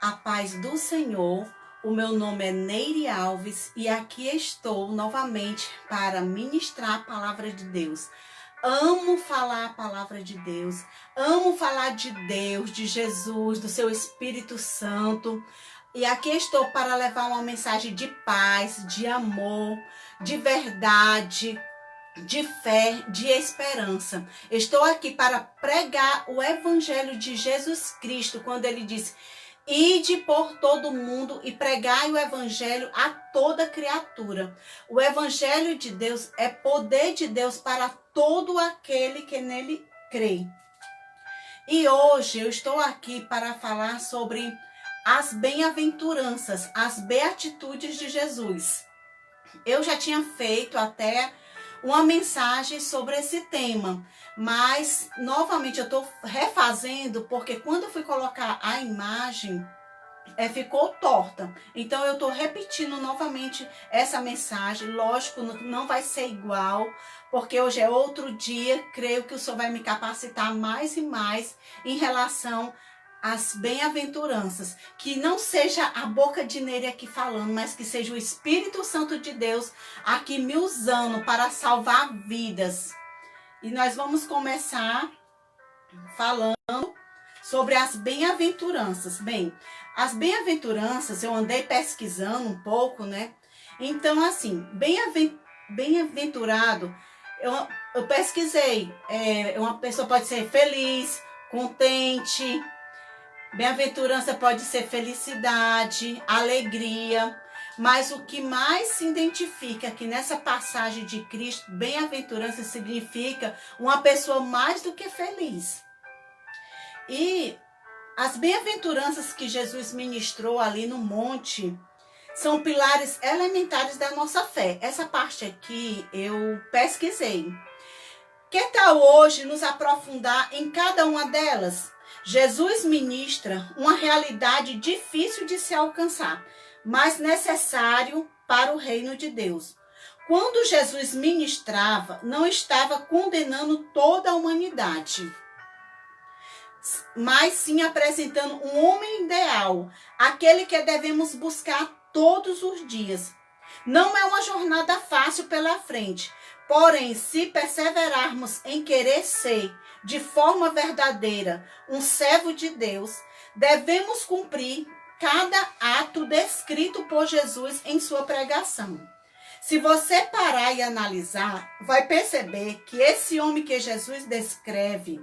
A paz do Senhor, o meu nome é Neire Alves e aqui estou novamente para ministrar a palavra de Deus. Amo falar a palavra de Deus, amo falar de Deus, de Jesus, do seu Espírito Santo. E aqui estou para levar uma mensagem de paz, de amor, de verdade, de fé, de esperança. Estou aqui para pregar o Evangelho de Jesus Cristo, quando ele disse: ide por todo mundo e pregai o Evangelho a toda criatura. O Evangelho de Deus é poder de Deus para todo aquele que nele crê. E hoje eu estou aqui para falar sobre as bem-aventuranças, as beatitudes de Jesus. Eu já tinha feito até uma mensagem sobre esse tema, mas novamente eu estou refazendo, porque quando eu fui colocar a imagem, ficou torta. Então eu estou repetindo novamente essa mensagem. Lógico, não vai ser igual, porque hoje é outro dia. Creio que o Senhor vai me capacitar mais e mais em relação às bem-aventuranças. Que não seja a boca de Neire aqui falando, mas que seja o Espírito Santo de Deus aqui me usando para salvar vidas. E nós vamos começar falando sobre as bem-aventuranças. Bem, as bem-aventuranças, eu andei pesquisando um pouco, né? Então, assim, bem-aventurado, eu pesquisei. Uma pessoa pode ser feliz, contente. Bem-aventurança pode ser felicidade, alegria. Mas o que mais se identifica aqui nessa passagem de Cristo, bem-aventurança significa uma pessoa mais do que feliz. E as bem-aventuranças que Jesus ministrou ali no monte são pilares elementares da nossa fé. Essa parte aqui eu pesquisei. Que tal hoje nos aprofundar em cada uma delas? Jesus ministra uma realidade difícil de se alcançar, mas necessário para o reino de Deus. Quando Jesus ministrava, não estava condenando toda a humanidade, mas sim apresentando um homem ideal, aquele que devemos buscar todos os dias. Não é uma jornada fácil pela frente, porém, se perseverarmos em querer ser, de forma verdadeira, um servo de Deus, devemos cumprir cada ato descrito por Jesus em sua pregação. Se você parar e analisar, vai perceber que esse homem que Jesus descreve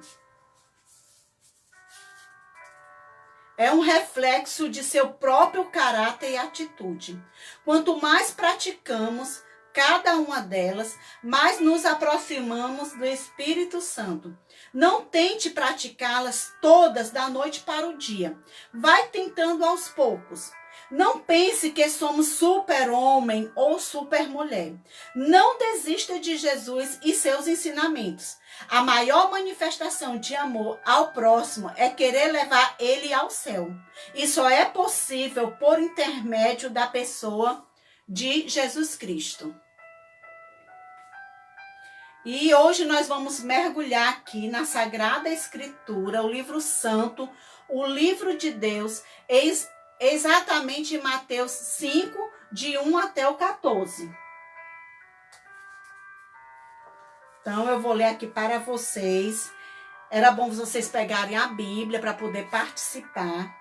é um reflexo de seu próprio caráter e atitude. Quanto mais praticamos cada uma delas, mais nos aproximamos do Espírito Santo. Não tente praticá-las todas da noite para o dia. Vai tentando aos poucos. Não pense que somos super-homem ou super-mulher. Não desista de Jesus e seus ensinamentos. A maior manifestação de amor ao próximo é querer levar ele ao céu. E só é possível por intermédio da pessoa de Jesus Cristo. E hoje nós vamos mergulhar aqui na Sagrada Escritura, o livro santo, o livro de Deus, exatamente em Mateus 5, de 1 até o 14. Então, eu vou ler aqui para vocês. Era bom vocês pegarem a Bíblia para poder participar.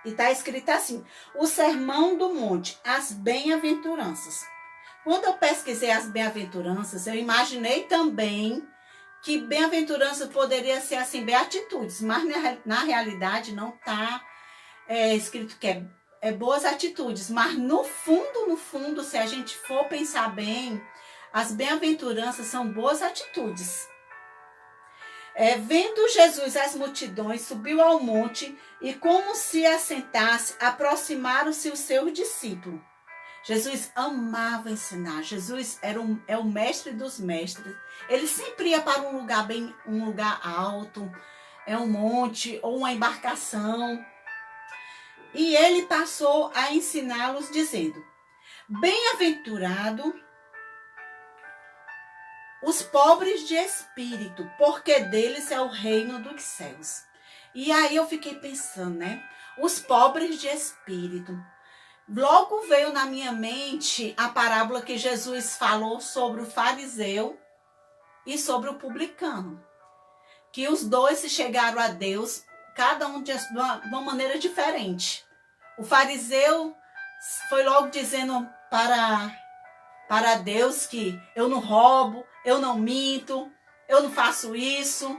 E está escrito assim: o Sermão do Monte, as bem-aventuranças. Quando eu pesquisei as bem-aventuranças, eu imaginei também que bem-aventurança poderia ser assim, beatitudes, mas na realidade não está escrito que é boas atitudes. Mas no fundo, se a gente for pensar bem, as bem-aventuranças são boas atitudes. Vendo Jesus as multidões, subiu ao monte e, como se assentasse, aproximaram-se os seus discípulos. Jesus amava ensinar. Jesus é o mestre dos mestres. Ele sempre ia para um lugar alto, um monte ou uma embarcação. E ele passou a ensiná-los dizendo: bem-aventurado os pobres de espírito, porque deles é o reino dos céus. E aí eu fiquei pensando, né? os pobres de espírito. Logo veio na minha mente a parábola que Jesus falou sobre o fariseu e sobre o publicano. Que os dois se chegaram a Deus, cada um de uma maneira diferente. O fariseu foi logo dizendo para Deus que eu não roubo, eu não minto, eu não faço isso,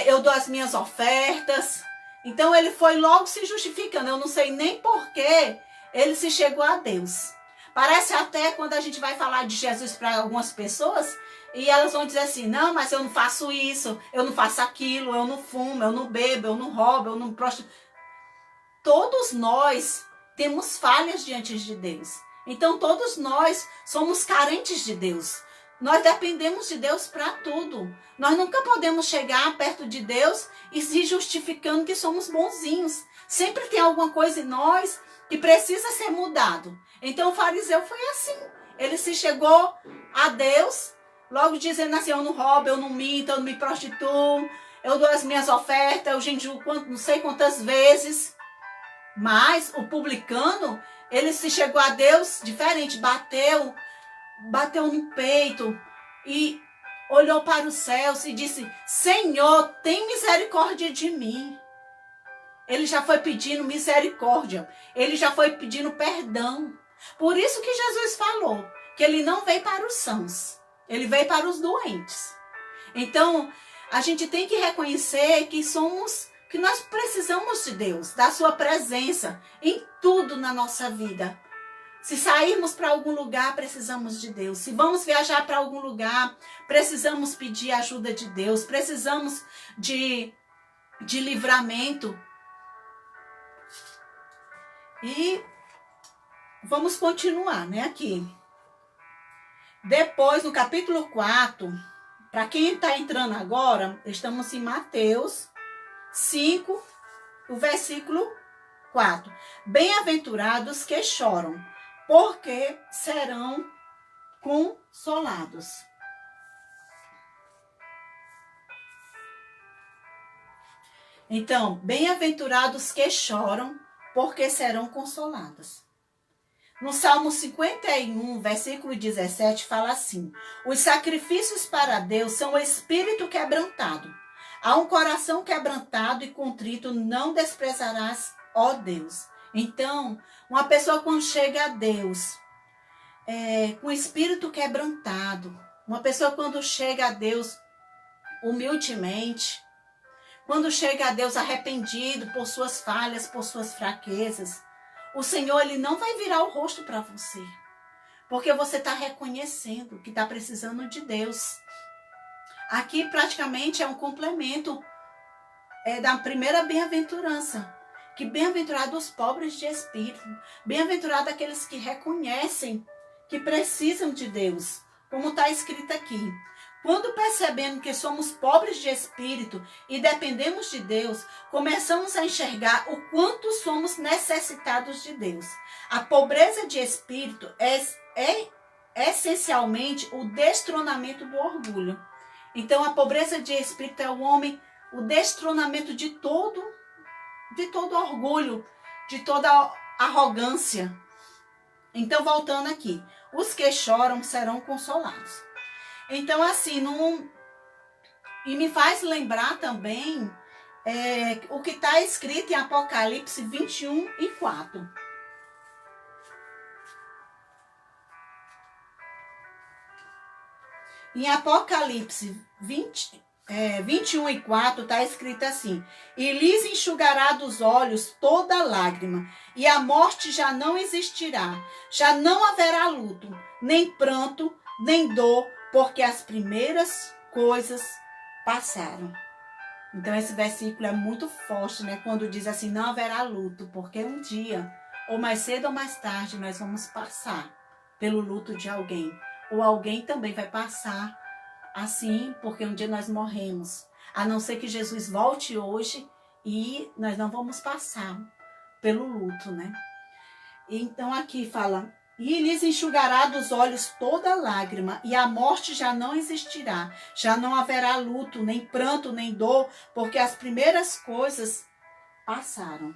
eu dou as minhas ofertas. Então ele foi logo se justificando. Eu não sei nem por que ele se chegou a Deus. Parece até quando a gente vai falar de Jesus para algumas pessoas e elas vão dizer assim, não, mas eu não faço isso, eu não faço aquilo, eu não fumo, eu não bebo, eu não roubo, eu não prostituo. Todos nós temos falhas diante de Deus. Então todos nós somos carentes de Deus. Nós dependemos de Deus para tudo. Nós nunca podemos chegar perto de Deus e se justificando que somos bonzinhos. Sempre tem alguma coisa em nós que precisa ser mudado. Então o fariseu foi assim. Ele se chegou a Deus, logo dizendo assim, eu não roubo, eu não minto, eu não me prostituo, eu dou as minhas ofertas, eu jejuo não sei quantas vezes. Mas o publicano, ele se chegou a Deus diferente, bateu no peito e olhou para os céus e disse, Senhor, tem misericórdia de mim. Ele já foi pedindo misericórdia, ele já foi pedindo perdão. Por isso que Jesus falou que ele não veio para os sãos, ele veio para os doentes. Então, a gente tem que reconhecer que nós precisamos de Deus, da sua presença em tudo na nossa vida. Se sairmos para algum lugar, precisamos de Deus. Se vamos viajar para algum lugar, precisamos pedir a ajuda de Deus. Precisamos de livramento. E vamos continuar, né, aqui. Depois, no capítulo 4, para quem está entrando agora, estamos em Mateus 5, o versículo 4. Bem-aventurados que choram, porque serão consolados. Então, bem-aventurados que choram, porque serão consolados. No Salmo 51, versículo 17, fala assim, os sacrifícios para Deus são o espírito quebrantado. A um coração quebrantado e contrito não desprezarás, ó Deus. Então, uma pessoa quando chega a Deus, com espírito quebrantado, uma pessoa quando chega a Deus humildemente, quando chega a Deus arrependido por suas falhas, por suas fraquezas, o Senhor ele não vai virar o rosto para você, porque você está reconhecendo que está precisando de Deus. Aqui praticamente é um complemento da primeira bem-aventurança, que bem-aventurado os pobres de espírito, bem-aventurado aqueles que reconhecem que precisam de Deus, como está escrito aqui. Quando percebemos que somos pobres de espírito e dependemos de Deus, começamos a enxergar o quanto somos necessitados de Deus. A pobreza de espírito é essencialmente o destronamento do orgulho. Então, a pobreza de espírito é o destronamento de todo orgulho, de toda arrogância. Então, voltando aqui, os que choram serão consolados. Então, assim, e me faz lembrar também o que está escrito em Apocalipse 21 e 4. Em Apocalipse 21 e 4 está escrito assim, e lhes enxugará dos olhos toda lágrima, e a morte já não existirá, já não haverá luto, nem pranto, nem dor, porque as primeiras coisas passaram. Então esse versículo é muito forte, né? Quando diz assim, não haverá luto, porque um dia, ou mais cedo ou mais tarde, nós vamos passar pelo luto de alguém. Ou alguém também vai passar assim, porque um dia nós morremos. A não ser que Jesus volte hoje e nós não vamos passar pelo luto, né? Então aqui fala, e lhes enxugará dos olhos toda lágrima, e a morte já não existirá. Já não haverá luto, nem pranto, nem dor, porque as primeiras coisas passaram.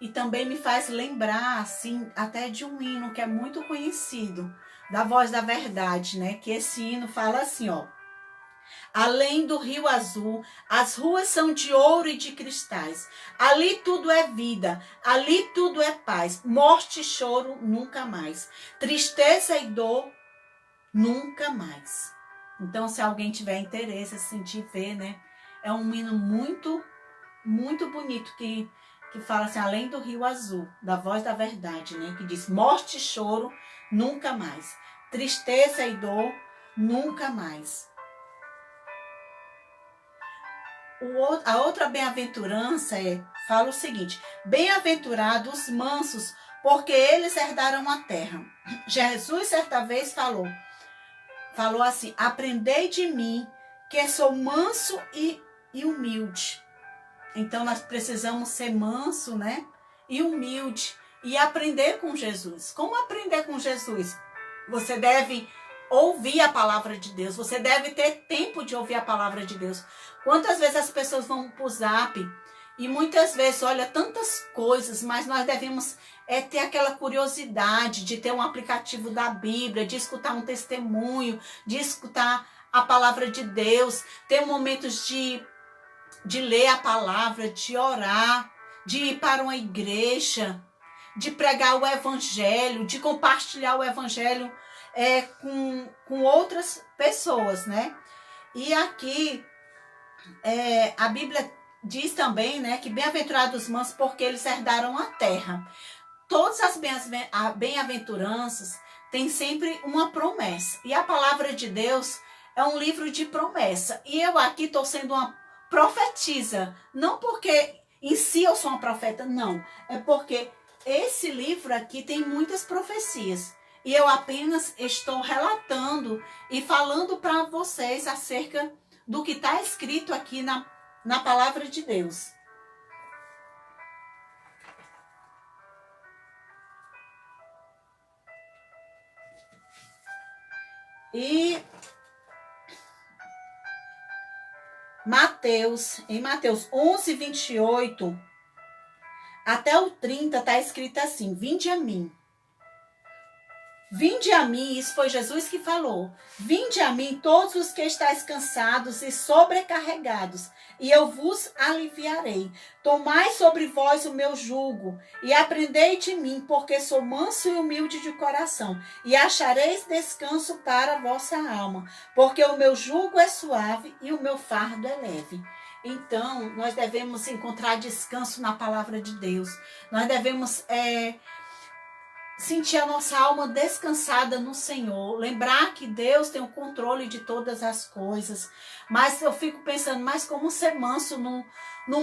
e também me faz lembrar, assim, até de um hino que é muito conhecido, da Voz da Verdade, né? Que esse hino fala assim, ó. Além do rio azul, as ruas são de ouro e de cristais. Ali tudo é vida, ali tudo é paz. Morte e choro, nunca mais. Tristeza e dor, nunca mais. Então, se alguém tiver interesse, sentir, ver, né? É um hino muito, muito bonito que fala assim, além do rio azul, da Voz da Verdade, né? Que diz, morte e choro, nunca mais. Tristeza e dor, nunca mais. A outra bem-aventurança fala o seguinte, bem-aventurados os mansos, porque eles herdarão a terra. Jesus certa vez falou assim, aprendei de mim, que sou manso e humilde. Então nós precisamos ser manso, né? E humilde, e aprender com Jesus. Como aprender com Jesus? Você deve ouvir a palavra de Deus, você deve ter tempo de ouvir a palavra de Deus. Quantas vezes as pessoas vão para o Zap e muitas vezes olha tantas coisas, mas nós devemos ter aquela curiosidade de ter um aplicativo da Bíblia, de escutar um testemunho, de escutar a palavra de Deus, ter momentos de ler a palavra, de orar, de ir para uma igreja, de pregar o evangelho, de compartilhar o evangelho com outras pessoas, né? E aqui a Bíblia diz também, né, que bem-aventurados os mansos, porque eles herdaram a terra. Todas as bem-aventuranças têm sempre uma promessa. E a palavra de Deus é um livro de promessa. E eu aqui estou sendo uma profetisa. Não porque em si eu sou uma profeta, não. É porque esse livro aqui tem muitas profecias. E eu apenas estou relatando e falando para vocês acerca do que está escrito aqui na palavra de Deus. E em Mateus 11, 28 até o 30 está escrito assim, vinde a mim. Vinde a mim, isso foi Jesus que falou. Vinde a mim todos os que estáis cansados e sobrecarregados, e eu vos aliviarei. Tomai sobre vós o meu jugo, e aprendei de mim, porque sou manso e humilde de coração, e achareis descanso para a vossa alma, porque o meu jugo é suave e o meu fardo é leve. Então, nós devemos encontrar descanso na palavra de Deus. Nós devemos sentir a nossa alma descansada no Senhor, lembrar que Deus tem o controle de todas as coisas. Mas eu fico pensando, mas como ser manso num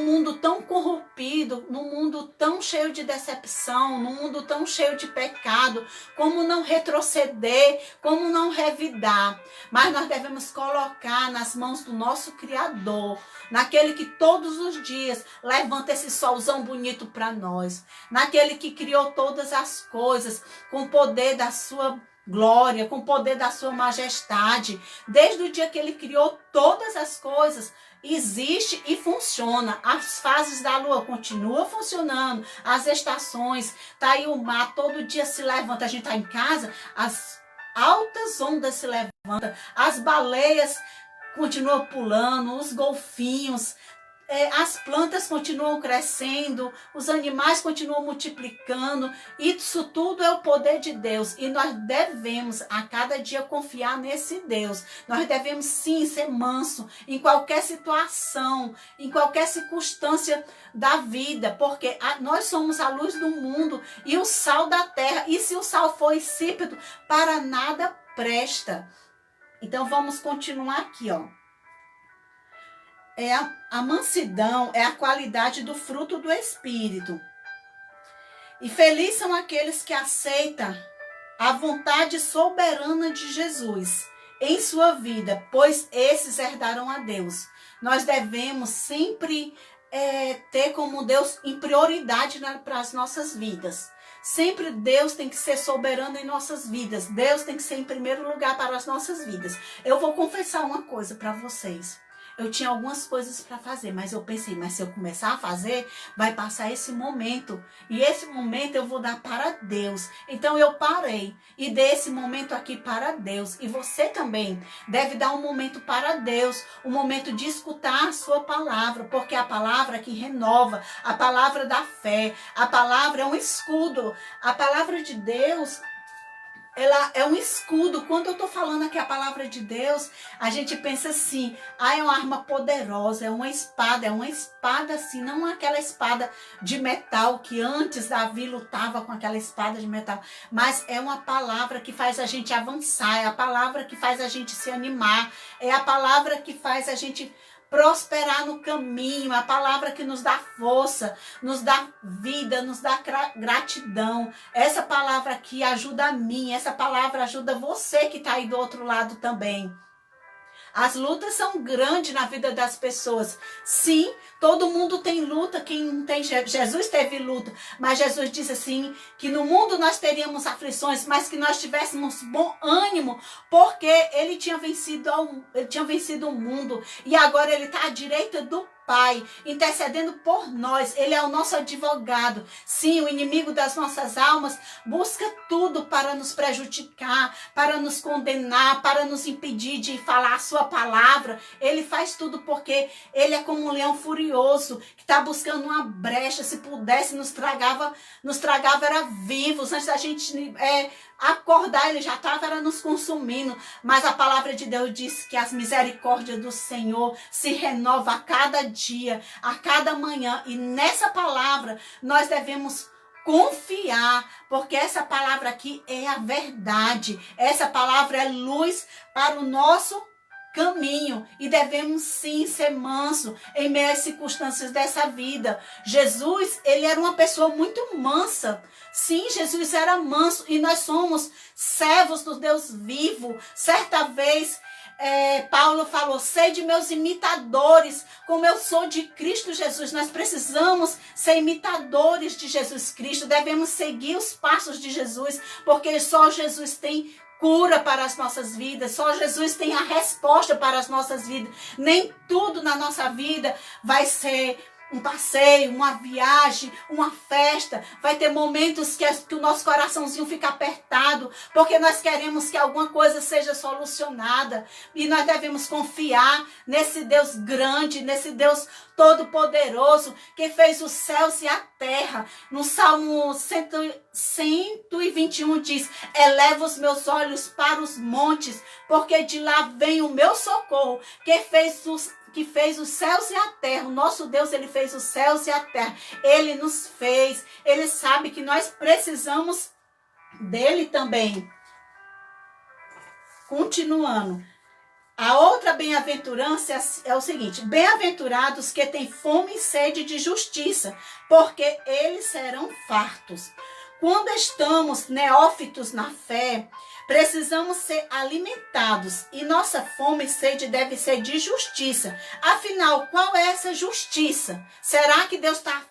mundo tão corrompido, num mundo tão cheio de decepção, num mundo tão cheio de pecado, como não retroceder, como não revidar. Mas nós devemos colocar nas mãos do nosso Criador, naquele que todos os dias levanta esse solzão bonito para nós, naquele que criou todas as coisas com o poder da sua glória, com o poder da sua majestade. Desde o dia que ele criou todas as coisas, existe e funciona. As fases da lua continuam funcionando, as estações, tá aí o mar, todo dia se levanta, a gente tá em casa, as altas ondas se levantam, as baleias continuam pulando, os golfinhos, as plantas continuam crescendo, os animais continuam multiplicando. Isso tudo é o poder de Deus. E nós devemos a cada dia confiar nesse Deus. Nós devemos sim ser manso em qualquer situação, em qualquer circunstância da vida. Porque nós somos a luz do mundo e o sal da terra. E se o sal for insípido, para nada presta. Então vamos continuar aqui, ó. A mansidão é a qualidade do fruto do Espírito. E felizes são aqueles que aceitam a vontade soberana de Jesus em sua vida, pois esses herdarão a Deus. Nós devemos sempre ter como Deus em prioridade para as nossas vidas. Sempre Deus tem que ser soberano em nossas vidas. Deus tem que ser em primeiro lugar para as nossas vidas. Eu vou confessar uma coisa para vocês. eu tinha algumas coisas para fazer, mas eu pensei, mas se eu começar a fazer, vai passar esse momento, e esse momento eu vou dar para Deus. Então eu parei e dei esse momento aqui para Deus, e você também deve dar um momento para Deus, um momento de escutar a sua palavra, porque é a palavra que renova, a palavra da fé, a palavra é um escudo, a palavra de Deus, ela é um escudo. Quando eu estou falando aqui a palavra de Deus, a gente pensa assim, é uma arma poderosa, é uma espada assim, não aquela espada de metal que antes Davi lutava com aquela espada de metal, mas é uma palavra que faz a gente avançar, é a palavra que faz a gente se animar, é a palavra que faz a gente prosperar no caminho, a palavra que nos dá força, nos dá vida, nos dá gratidão. Essa palavra aqui ajuda a mim, essa palavra ajuda você que está aí do outro lado também. As lutas são grandes na vida das pessoas. Sim, todo mundo tem luta. Quem não tem Jesus teve luta. Mas Jesus disse assim, que no mundo nós teríamos aflições, mas que nós tivéssemos bom ânimo, porque ele tinha vencido o mundo. E agora ele está à direita do Pai, intercedendo por nós. Ele é o nosso advogado. Sim, o inimigo das nossas almas busca tudo para nos prejudicar, para nos condenar, para nos impedir de falar a sua palavra. Ele faz tudo porque ele é como um leão furioso que está buscando uma brecha. Se pudesse, nos tragava era vivos. Antes da gente acordar, ele já estava nos consumindo. Mas a palavra de Deus diz que as misericórdias do Senhor se renovam a cada dia, a cada manhã. E nessa palavra nós devemos confiar, porque essa palavra aqui é a verdade. Essa palavra é luz para o nosso caminho, e devemos sim ser manso em meio às circunstâncias dessa vida. Jesus, ele era uma pessoa muito mansa. Sim, Jesus era manso, e nós somos servos do Deus vivo. Certa vez Paulo falou, sede meus imitadores, como eu sou de Cristo Jesus. Nós precisamos ser imitadores de Jesus Cristo, devemos seguir os passos de Jesus, porque só Jesus tem cura para as nossas vidas, só Jesus tem a resposta para as nossas vidas. Nem tudo na nossa vida vai ser um passeio, uma viagem, uma festa. Vai ter momentos que o nosso coraçãozinho fica apertado, porque nós queremos que alguma coisa seja solucionada, e nós devemos confiar nesse Deus grande, nesse Deus todo-poderoso, que fez os céus e a terra. No Salmo 121 diz, eleva os meus olhos para os montes, porque de lá vem o meu socorro, que fez os céus e a terra. O nosso Deus, ele fez os céus e a terra. Ele nos fez. Ele sabe que nós precisamos dele também. Continuando. A outra bem-aventurança é o seguinte, bem-aventurados que têm fome e sede de justiça, porque eles serão fartos. Quando estamos neófitos na fé, precisamos ser alimentados, e nossa fome e sede deve ser de justiça. Afinal, qual é essa justiça? Será que Deus está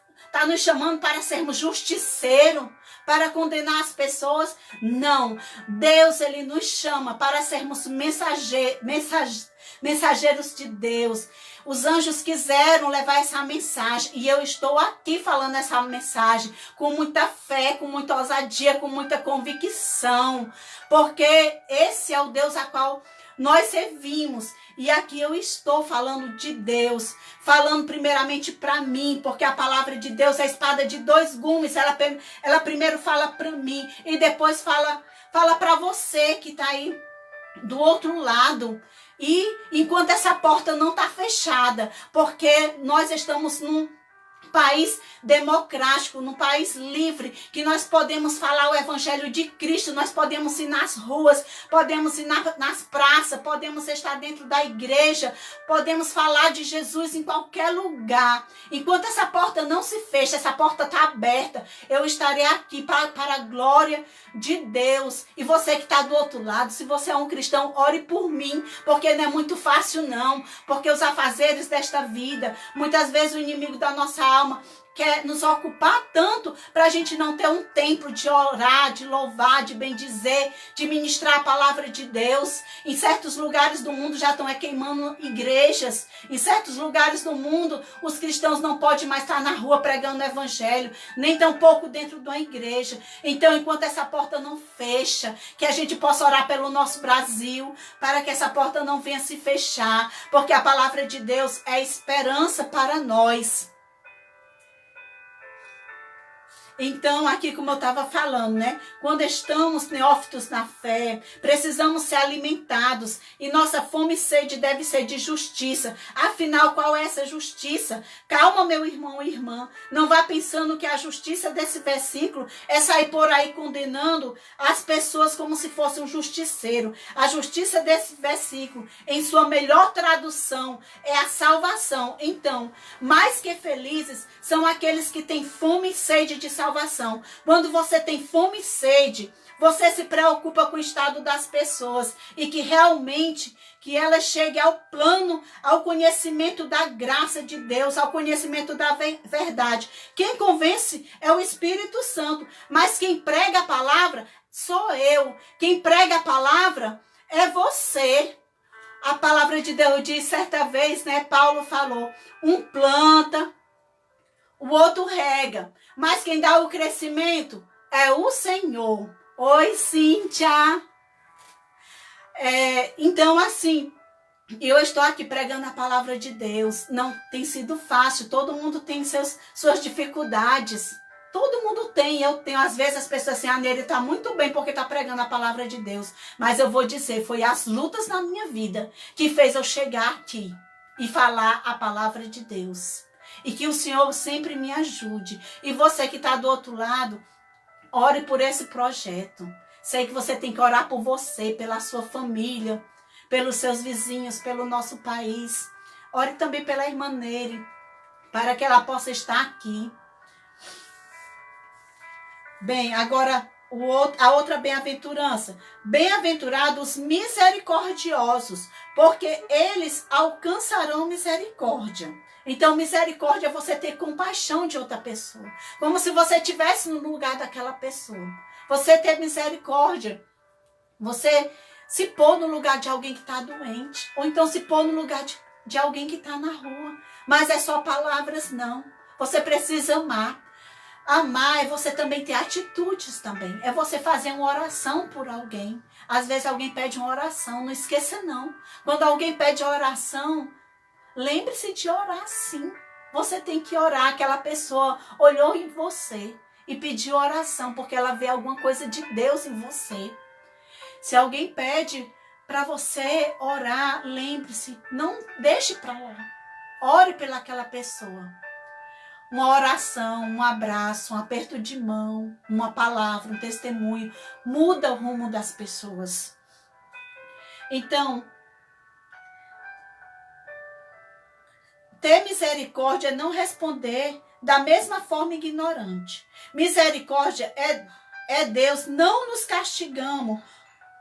nos chamando para sermos justiceiros, para condenar as pessoas? Não. Deus, ele nos chama para sermos mensageiros de Deus. Os anjos quiseram levar essa mensagem, e eu estou aqui falando essa mensagem com muita fé, com muita ousadia, com muita convicção, porque esse é o Deus a qual nós servimos. E aqui eu estou falando de Deus, falando primeiramente para mim, porque a palavra de Deus é a espada de dois gumes. Ela primeiro fala para mim e depois fala para você que está aí do outro lado. E enquanto essa porta não está fechada, porque nós estamos num país democrático, num país livre, que nós podemos falar o evangelho de Cristo, nós podemos ir nas ruas, podemos ir nas praças, podemos estar dentro da igreja, podemos falar de Jesus em qualquer lugar. Enquanto essa porta não se fecha, essa porta está aberta, eu estarei aqui para a glória de Deus. E você que está do outro lado, se você é um cristão, ore por mim, porque não é muito fácil não, porque os afazeres desta vida, muitas vezes o inimigo da nossa alma alma quer nos ocupar tanto para a gente não ter um tempo de orar, de louvar, de bendizer, de ministrar a palavra de Deus. Em certos lugares do mundo já estão queimando igrejas. Em certos lugares do mundo, os cristãos não podem mais estar na rua pregando o evangelho, nem tampouco dentro de uma igreja. Então, enquanto essa porta não fecha, que a gente possa orar pelo nosso Brasil, para que essa porta não venha se fechar, porque a palavra de Deus é esperança para nós. Então, aqui como eu estava falando, né? Quando estamos neófitos na fé, precisamos ser alimentados e nossa fome e sede deve ser de justiça. Afinal, qual é essa justiça? Calma, meu irmão e irmã. Não vá pensando que a justiça desse versículo é sair por aí condenando as pessoas como se fosse um justiceiro. A justiça desse versículo, em sua melhor tradução, é a salvação. Então, mais que felizes são aqueles que têm fome e sede de salvação. Quando você tem fome e sede, você se preocupa com o estado das pessoas e que realmente que elas cheguem ao plano, ao conhecimento da graça de Deus, ao conhecimento da verdade. Quem convence é o Espírito Santo, mas quem prega a palavra sou eu. Quem prega a palavra é você. A palavra de Deus diz certa vez, né? Paulo falou, um planta, o outro rega, mas quem dá o crescimento é o Senhor. Oi, Cíntia. Então, assim, eu estou aqui pregando a palavra de Deus. Não tem sido fácil. Todo mundo tem suas dificuldades. Todo mundo tem. Eu tenho, às vezes, as pessoas assim, a Nery está muito bem porque está pregando a palavra de Deus. Mas eu vou dizer, foi as lutas na minha vida que fez eu chegar aqui e falar a palavra de Deus. E que o Senhor sempre me ajude. E você que está do outro lado, ore por esse projeto. Sei que você tem que orar por você, pela sua família, pelos seus vizinhos, pelo nosso país. Ore também pela irmã Nery, para que ela possa estar aqui. Bem, agora a outra bem-aventurança. Bem-aventurados misericordiosos, porque eles alcançarão misericórdia. Então, misericórdia é você ter compaixão de outra pessoa. Como se você estivesse no lugar daquela pessoa. Você ter misericórdia. Você se pôr no lugar de alguém que está doente. Ou então se pôr no lugar de alguém que está na rua. Mas é só palavras, não. Você precisa amar. Amar é você também ter atitudes também. É você fazer uma oração por alguém. Às vezes alguém pede uma oração. Não esqueça, não. Quando alguém pede oração, lembre-se de orar sim. Você tem que orar. Aquela pessoa olhou em você e pediu oração porque ela vê alguma coisa de Deus em você. Se alguém pede para você orar, lembre-se, não deixe para lá. Ore pelaquela pessoa. Uma oração, um abraço, um aperto de mão, uma palavra, um testemunho, muda o rumo das pessoas. Então, ter misericórdia é não responder da mesma forma ignorante. Misericórdia é Deus não nos castigando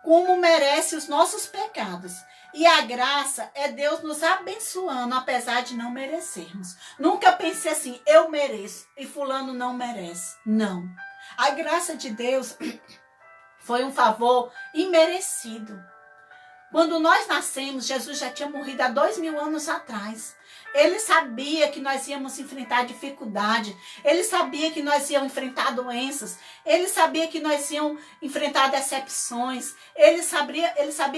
como merece os nossos pecados. E a graça é Deus nos abençoando, apesar de não merecermos. Nunca pense assim, eu mereço e fulano não merece. Não. A graça de Deus foi um favor imerecido. Quando nós nascemos, Jesus já tinha morrido há 2000 anos atrás. Ele sabia que nós íamos enfrentar dificuldade. Ele sabia que nós íamos enfrentar doenças. Ele sabia que nós íamos enfrentar decepções. Ele sabia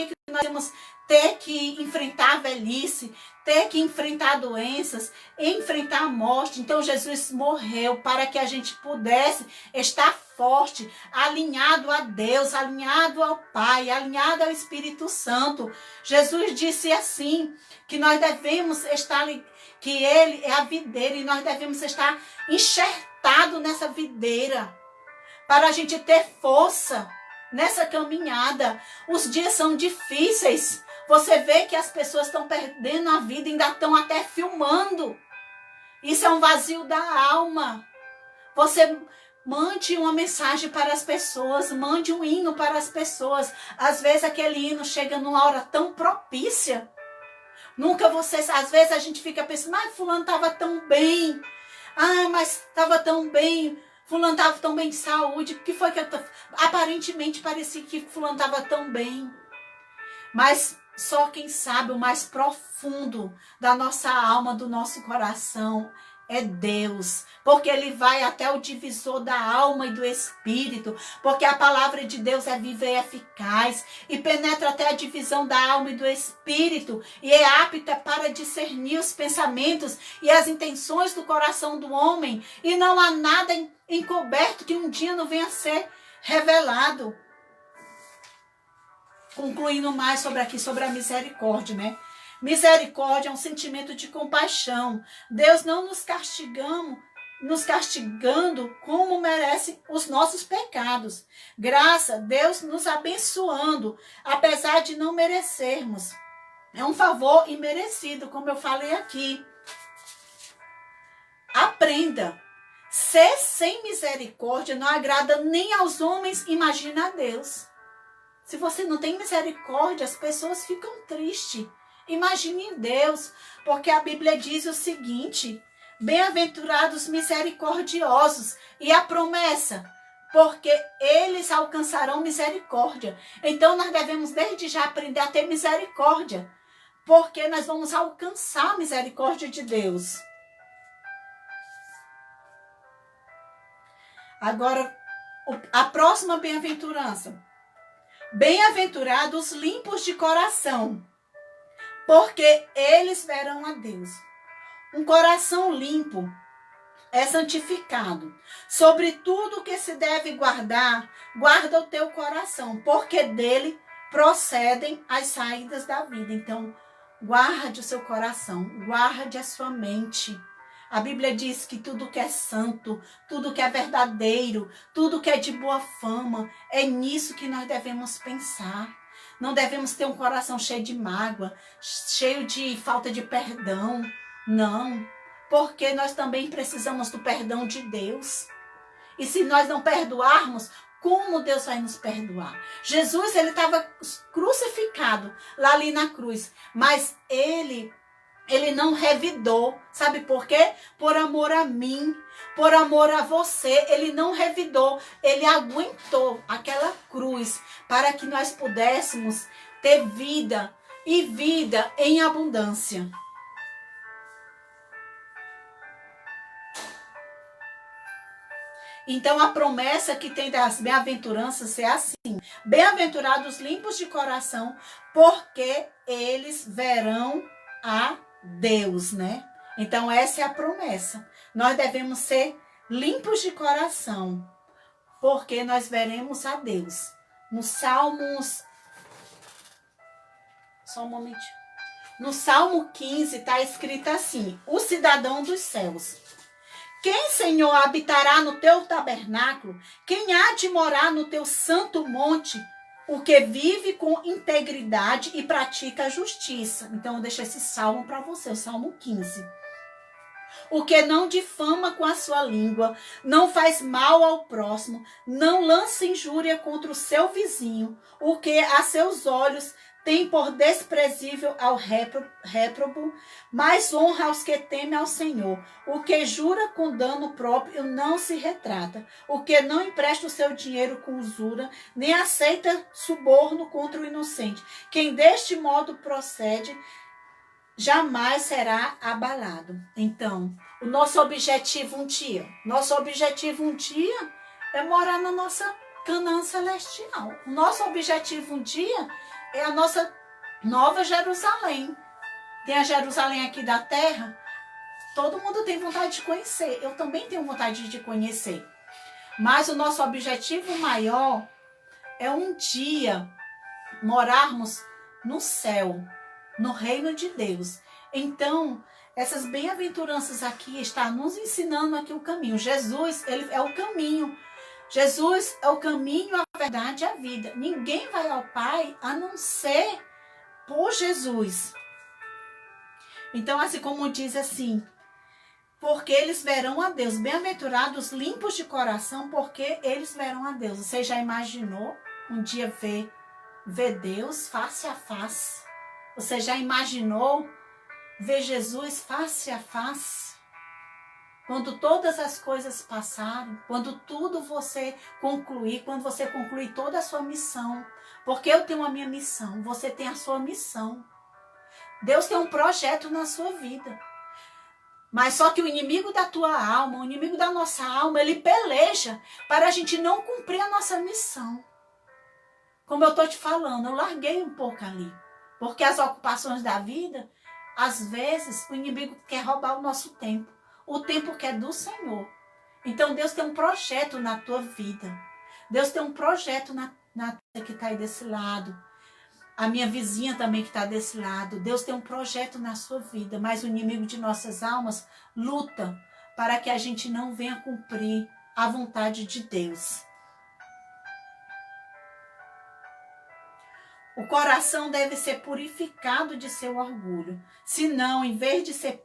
que nós íamos ter que enfrentar a velhice, ter que enfrentar doenças, enfrentar a morte. Então Jesus morreu para que a gente pudesse estar forte, alinhado a Deus, alinhado ao Pai, alinhado ao Espírito Santo. Jesus disse assim, que nós devemos estar, que Ele é a videira e nós devemos estar enxertados nessa videira, para a gente ter força nessa caminhada. Os dias são difíceis. Você vê que as pessoas estão perdendo a vida, ainda estão até filmando. Isso é um vazio da alma. Você mande uma mensagem para as pessoas, mande um hino para as pessoas. Às vezes aquele hino chega numa hora tão propícia. Às vezes a gente fica pensando, mas fulano estava tão bem. Ah, mas estava tão bem, fulano estava tão bem de saúde, o que foi que aparentemente parecia que fulano estava tão bem. Mas só quem sabe o mais profundo da nossa alma, do nosso coração, é Deus, porque Ele vai até o divisor da alma e do espírito, porque a palavra de Deus é viva e eficaz, e penetra até a divisão da alma e do espírito, e é apta para discernir os pensamentos e as intenções do coração do homem, e não há nada encoberto que um dia não venha a ser revelado. Concluindo mais sobre a misericórdia, né? Misericórdia é um sentimento de compaixão. Deus não nos castigando como merecem os nossos pecados. Graça, Deus nos abençoando, apesar de não merecermos. É um favor imerecido, como eu falei aqui. Aprenda. Ser sem misericórdia não agrada nem aos homens, imagina a Deus. Se você não tem misericórdia, as pessoas ficam tristes. Imagine Deus, porque a Bíblia diz o seguinte: bem-aventurados misericordiosos, e a promessa, porque eles alcançarão misericórdia. Então nós devemos desde já aprender a ter misericórdia, porque nós vamos alcançar a misericórdia de Deus. Agora, a próxima bem-aventurança. Bem-aventurados limpos de coração, porque eles verão a Deus. Um coração limpo é santificado. Sobre tudo que se deve guardar, guarda o teu coração, porque dele procedem as saídas da vida. Então, guarde o seu coração, guarde a sua mente. A Bíblia diz que tudo que é santo, tudo que é verdadeiro, tudo que é de boa fama, é nisso que nós devemos pensar. Não devemos ter um coração cheio de mágoa, cheio de falta de perdão. Não, porque nós também precisamos do perdão de Deus. E se nós não perdoarmos, como Deus vai nos perdoar? Jesus, ele estava crucificado lá ali na cruz, mas ele não revidou. Sabe por quê? Por amor a mim, por amor a você. Ele não revidou. Ele aguentou aquela cruz para que nós pudéssemos ter vida e vida em abundância. Então a promessa que tem das bem-aventuranças é assim: bem-aventurados limpos de coração, porque eles verão a Deus, né? Então essa é a promessa. Nós devemos ser limpos de coração, porque nós veremos a Deus. No Salmos, só um momentinho. No Salmo 15 está escrito assim: o cidadão dos céus. Quem, Senhor, habitará no teu tabernáculo? Quem há de morar no teu santo monte? O que vive com integridade e pratica a justiça. Então, eu deixo esse salmo para você, o Salmo 15. O que não difama com a sua língua, não faz mal ao próximo, não lança injúria contra o seu vizinho, o que a seus olhos tem por desprezível ao réprobo, mas honra aos que temem ao Senhor. O que jura com dano próprio não se retrata. O que não empresta o seu dinheiro com usura, nem aceita suborno contra o inocente. Quem deste modo procede, jamais será abalado. Então, o nosso objetivo um dia é morar na nossa Canaã celestial. O nosso objetivo um dia é a nossa Nova Jerusalém. Tem a Jerusalém aqui da terra. Todo mundo tem vontade de conhecer. Eu também tenho vontade de conhecer. Mas o nosso objetivo maior é um dia morarmos no céu, no reino de Deus. Então, essas bem-aventuranças aqui estão nos ensinando aqui o caminho. Jesus, ele é o caminho. Jesus é o caminho, a verdade e a vida. Ninguém vai ao Pai a não ser por Jesus. Então, assim como diz assim, porque eles verão a Deus. Bem-aventurados limpos de coração, porque eles verão a Deus. Você já imaginou um dia ver Deus face a face? Você já imaginou ver Jesus face a face? Quando todas as coisas passarem, quando tudo você concluir, quando você concluir toda a sua missão, porque eu tenho a minha missão, você tem a sua missão. Deus tem um projeto na sua vida. Mas só que o inimigo da tua alma, o inimigo da nossa alma, ele peleja para a gente não cumprir a nossa missão. Como eu estou te falando, eu larguei um pouco ali. Porque as ocupações da vida, às vezes, o inimigo quer roubar o nosso tempo. O tempo que é do Senhor. Então Deus tem um projeto na tua vida. Deus tem um projeto na que está aí desse lado. A minha vizinha também que está desse lado. Deus tem um projeto na sua vida. Mas o inimigo de nossas almas luta para que a gente não venha cumprir a vontade de Deus. O coração deve ser purificado de seu orgulho. Senão, em vez de ser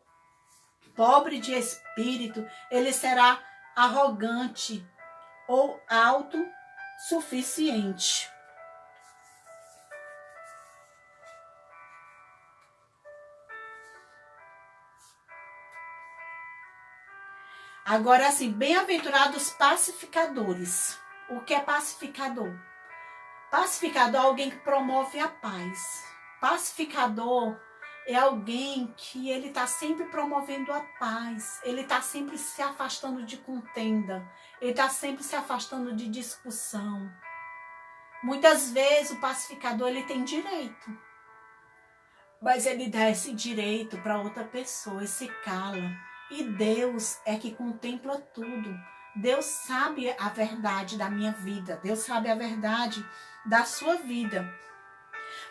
pobre de espírito, ele será arrogante ou autossuficiente. Agora, assim, bem-aventurados pacificadores. O que é pacificador? Pacificador é alguém que promove a paz. Pacificador é alguém que ele está sempre promovendo a paz. Ele está sempre se afastando de contenda. Ele está sempre se afastando de discussão. Muitas vezes o pacificador ele tem direito. Mas ele dá esse direito para outra pessoa e se cala. E Deus é que contempla tudo. Deus sabe a verdade da minha vida. Deus sabe a verdade da sua vida.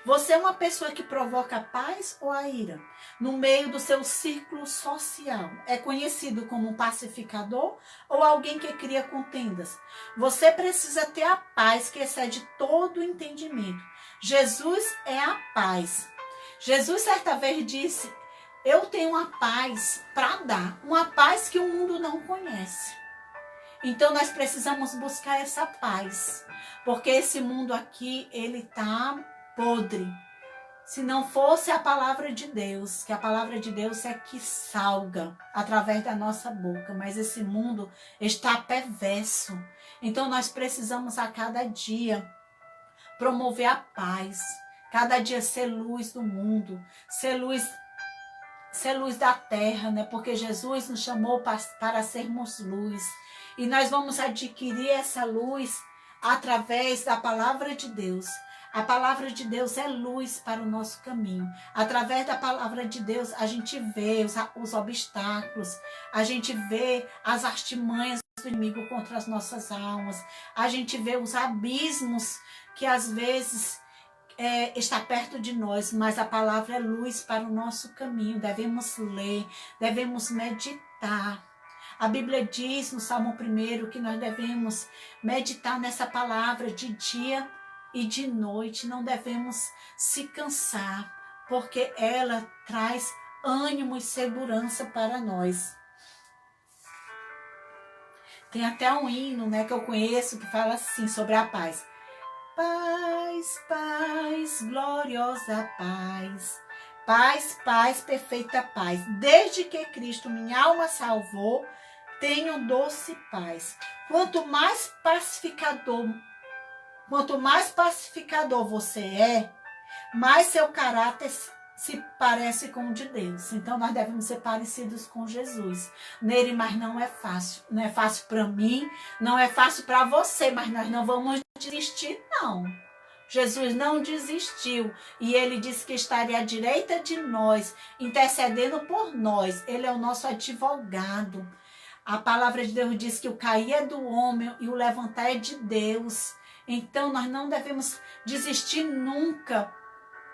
Você é uma pessoa que provoca a paz ou a ira? No meio do seu círculo social, é conhecido como um pacificador ou alguém que cria contendas? Você precisa ter a paz que excede todo o entendimento. Jesus é a paz. Jesus certa vez disse: eu tenho uma paz para dar, uma paz que o mundo não conhece. Então nós precisamos buscar essa paz, porque esse mundo aqui, ele tá podre. Se não fosse a palavra de Deus, que a palavra de Deus é que salga através da nossa boca, mas esse mundo está perverso. Então nós precisamos a cada dia promover a paz, cada dia ser luz do mundo, ser luz da terra, né? Porque Jesus nos chamou para sermos luz. E nós vamos adquirir essa luz através da palavra de Deus. A palavra de Deus é luz para o nosso caminho. Através da palavra de Deus, a gente vê os obstáculos, a gente vê as artimanhas do inimigo contra as nossas almas, a gente vê os abismos que às vezes está perto de nós, mas a palavra é luz para o nosso caminho. Devemos ler, devemos meditar. A Bíblia diz no Salmo 1 que nós devemos meditar nessa palavra de dia e de noite. Não devemos se cansar, porque ela traz ânimo e segurança para nós. Tem até um hino, né, que eu conheço que fala assim sobre a paz. Paz, paz, gloriosa paz. Paz, paz, perfeita paz. Desde que Cristo minha alma salvou, tenho doce paz. Quanto mais pacificador você é, mais seu caráter se parece com o de Deus. Então nós devemos ser parecidos com Jesus. Nele, mas não é fácil. Não é fácil para mim, não é fácil para você, mas nós não vamos desistir, não. Jesus não desistiu e ele disse que estaria à direita de nós, intercedendo por nós. Ele é o nosso advogado. A palavra de Deus diz que o cair é do homem e o levantar é de Deus. Então nós não devemos desistir nunca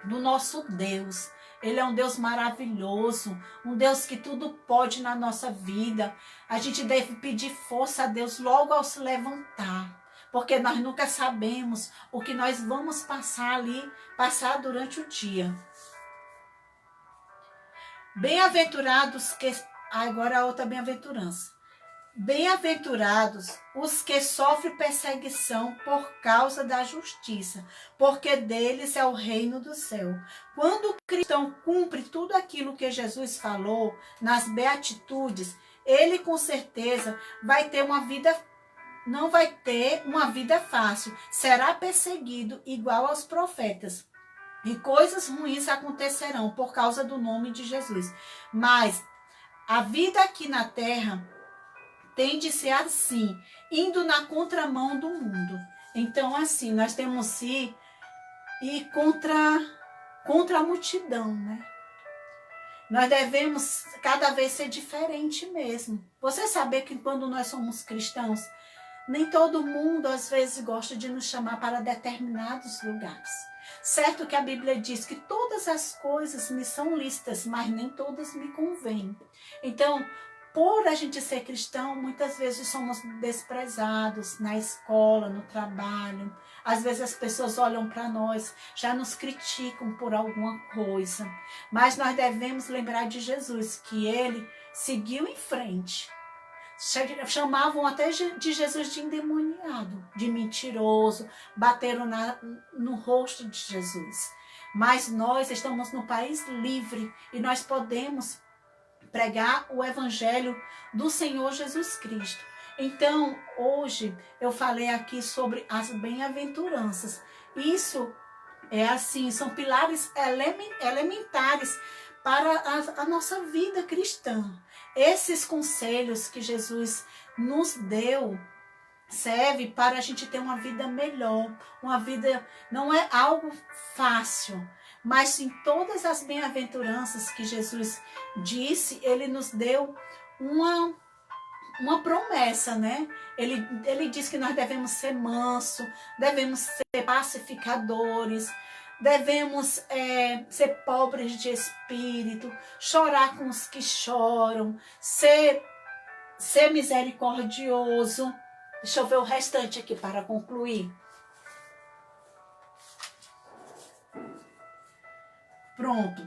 do nosso Deus. Ele é um Deus maravilhoso, um Deus que tudo pode na nossa vida. A gente deve pedir força a Deus logo ao se levantar, porque nós nunca sabemos o que nós vamos passar durante o dia. Bem-aventurados que... Agora a outra bem-aventurança. Bem-aventurados os que sofrem perseguição por causa da justiça, porque deles é o reino do céu. Quando o cristão cumpre tudo aquilo que Jesus falou nas beatitudes, ele com certeza vai ter uma vida, não vai ter uma vida fácil, será perseguido igual aos profetas. E coisas ruins acontecerão por causa do nome de Jesus. Mas a vida aqui na terra tem de ser assim, indo na contramão do mundo. Então, assim, nós temos que ir contra a multidão, né? Nós devemos cada vez ser diferente mesmo. Você saber que quando nós somos cristãos, nem todo mundo às vezes gosta de nos chamar para determinados lugares. Certo que a Bíblia diz que todas as coisas me são lícitas, mas nem todas me convêm. Então, por a gente ser cristão, muitas vezes somos desprezados na escola, no trabalho. Às vezes as pessoas olham para nós, já nos criticam por alguma coisa. Mas nós devemos lembrar de Jesus, que ele seguiu em frente. Chamavam até de Jesus de endemoniado, de mentiroso, bateram no rosto de Jesus. Mas nós estamos no país livre e nós podemos pregar o evangelho do Senhor Jesus Cristo. Então, hoje eu falei aqui sobre as bem-aventuranças. Isso é assim, são pilares elementares para a nossa vida cristã. Esses conselhos que Jesus nos deu serve para a gente ter uma vida melhor. Uma vida não é algo fácil, mas em todas as bem-aventuranças que Jesus disse, ele nos deu uma promessa, né? Ele diz que nós devemos ser mansos, devemos ser pacificadores, devemos ser pobres de espírito, chorar com os que choram, ser misericordioso. Deixa eu ver o restante aqui para concluir. Pronto.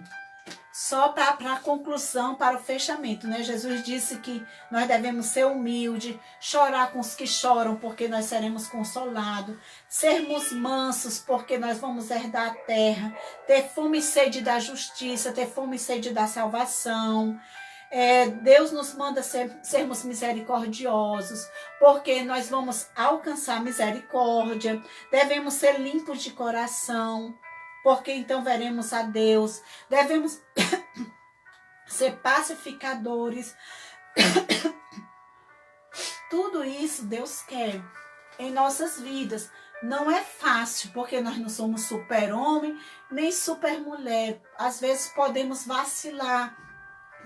Só para a conclusão, para o fechamento, né? Jesus disse que nós devemos ser humildes, chorar com os que choram, porque nós seremos consolados, sermos mansos, porque nós vamos herdar a terra, ter fome e sede da justiça, ter fome e sede da salvação. Deus nos manda sermos misericordiosos, porque nós vamos alcançar misericórdia. Devemos ser limpos de coração, porque então veremos a Deus. Devemos ser pacificadores. Tudo isso Deus quer em nossas vidas. Não é fácil, porque nós não somos super-homem, nem super-mulher. Às vezes podemos vacilar,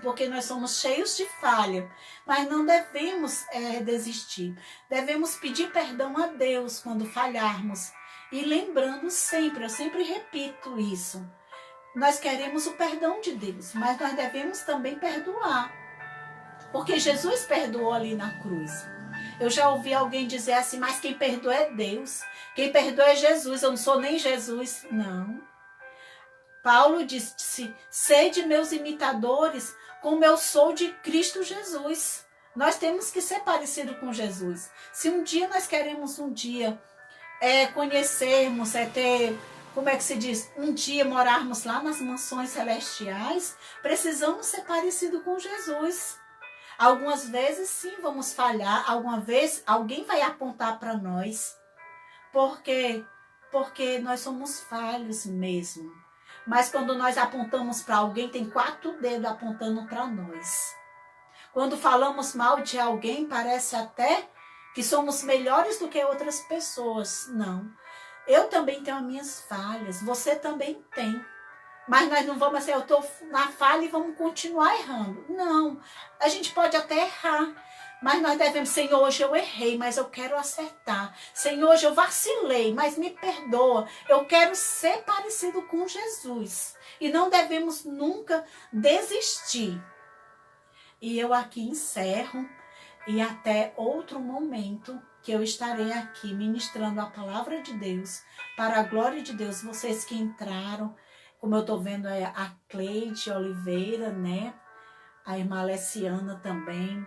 porque nós somos cheios de falha. Mas não devemos desistir. Devemos pedir perdão a Deus quando falharmos. E lembrando sempre, eu sempre repito isso, nós queremos o perdão de Deus, mas nós devemos também perdoar, porque Jesus perdoou ali na cruz. Eu já ouvi alguém dizer assim, mas quem perdoa é Deus, quem perdoa é Jesus, eu não sou nem Jesus. Não. Paulo disse, sede meus imitadores, como eu sou de Cristo Jesus. Nós temos que ser parecidos com Jesus. Se um dia nós queremos conhecermos, ter, como é que se diz, um dia morarmos lá nas mansões celestiais, precisamos ser parecidos com Jesus. Algumas vezes sim vamos falhar, alguma vez alguém vai apontar para nós, porque nós somos falhos mesmo. Mas quando nós apontamos para alguém, tem 4 dedos apontando para nós. Quando falamos mal de alguém, parece até que somos melhores do que outras pessoas. Não. Eu também tenho as minhas falhas, você também tem. Mas nós não vamos assim, eu estou na falha e vamos continuar errando. Não. A gente pode até errar, mas nós devemos, Senhor, hoje eu errei, mas eu quero acertar. Senhor, hoje eu vacilei, mas me perdoa. Eu quero ser parecido com Jesus. E não devemos nunca desistir. E eu aqui encerro. E até outro momento que eu estarei aqui ministrando a palavra de Deus, para a glória de Deus. Vocês que entraram, como eu estou vendo a Cleide Oliveira, né? A irmã Alessiana também.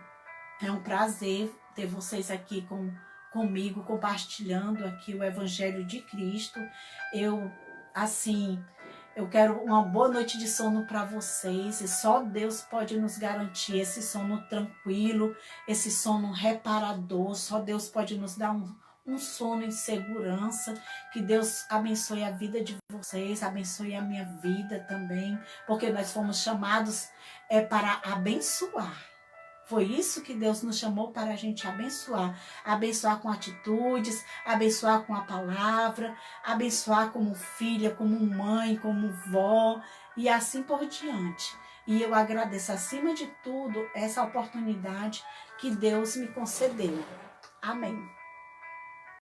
É um prazer ter vocês aqui comigo, compartilhando aqui o Evangelho de Cristo. Eu, assim, Eu quero uma boa noite de sono para vocês. E só Deus pode nos garantir esse sono tranquilo, esse sono reparador. Só Deus pode nos dar um sono em segurança. Que Deus abençoe a vida de vocês, abençoe a minha vida também, porque nós fomos chamados para abençoar. Foi isso que Deus nos chamou, para a gente abençoar. Abençoar com atitudes, abençoar com a palavra, abençoar como filha, como mãe, como vó e assim por diante. E eu agradeço acima de tudo essa oportunidade que Deus me concedeu. Amém.